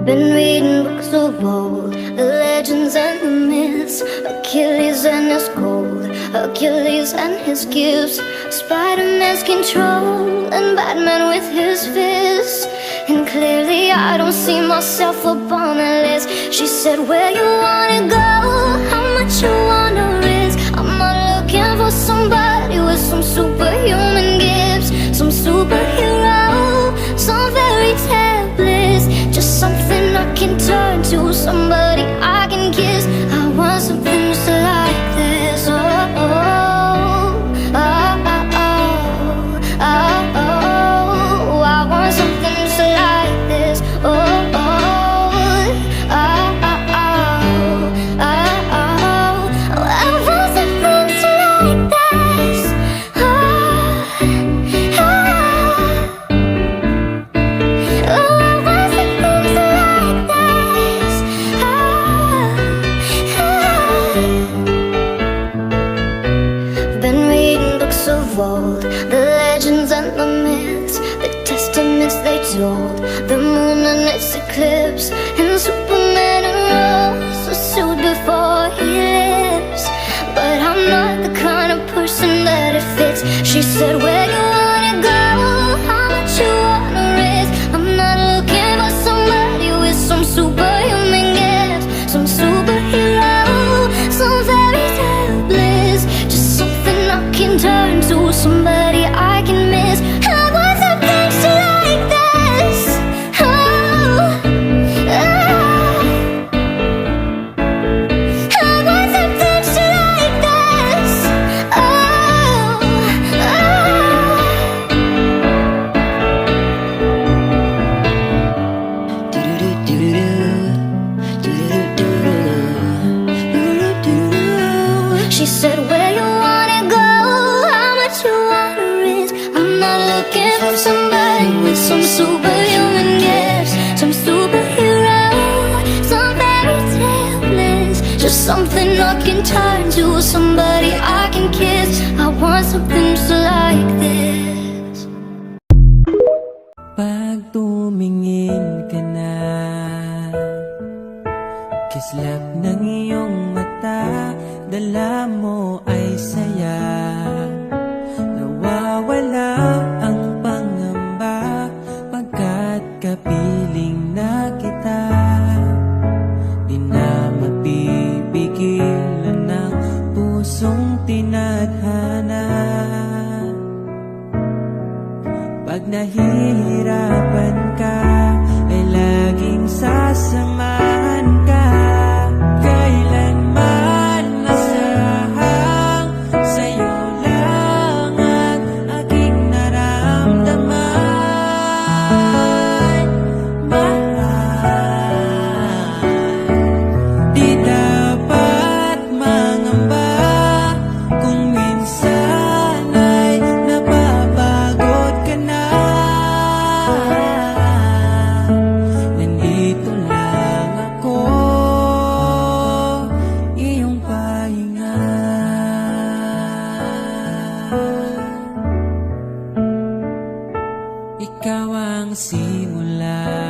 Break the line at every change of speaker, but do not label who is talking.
Been reading books of old, the legends and the myths, Achilles and his gold, Hercules and his gifts, Spider-Man's control, and Batman with his fists. And clearly I don't see myself upon the list. She said, where you wanna go, how much you wanna risk. I'm not looking for somebody with some superhuman gifts, some superhero, some fairy tale bliss. Just something I can turn to, somebody I can kiss. I want something just like this. Oh, oh, oh, oh, oh, oh, oh. I want something just like this. Oh, oh, oh, oh, oh, oh, oh. I want something just like this. Oh, oh, old, the legends and the myths, the testaments they told, the moon and its eclipse, and Superman and Rose are sued before he lives. But I'm not the kind of person that it fits. She said, where you wanna go, how much you wanna risk. I'm not looking for somebody with some superhuman gifts, some superhero, some fairy tale bliss. Just something I can turn to, somebody I can miss. I want something just like this. Oh, oh. I want something just like this. Oh, oh. She said, where you wanna go, how much you wanna risk. I'm not looking for somebody with some superhuman gifts, some superhero, some fairy tale bliss. Just something I can turn to, somebody I can kiss. I want something just like this.
Pag tumingin ka na, kislap ng iyong mata, dala mo ay saya. Nawawala ang pangamba pagkat kapiling na kita. Di na mapipigilan ng pusong tinadhana. Pag nahihirapan ka, ay laging sasamahan ka. Kailanman masahang sa'yo lang ang aking naramdaman. Mahal, di dapat mangamba kung minsan ay napapagod ka na. Nandito lang ako, iyong pahinga. Ikaw ang simula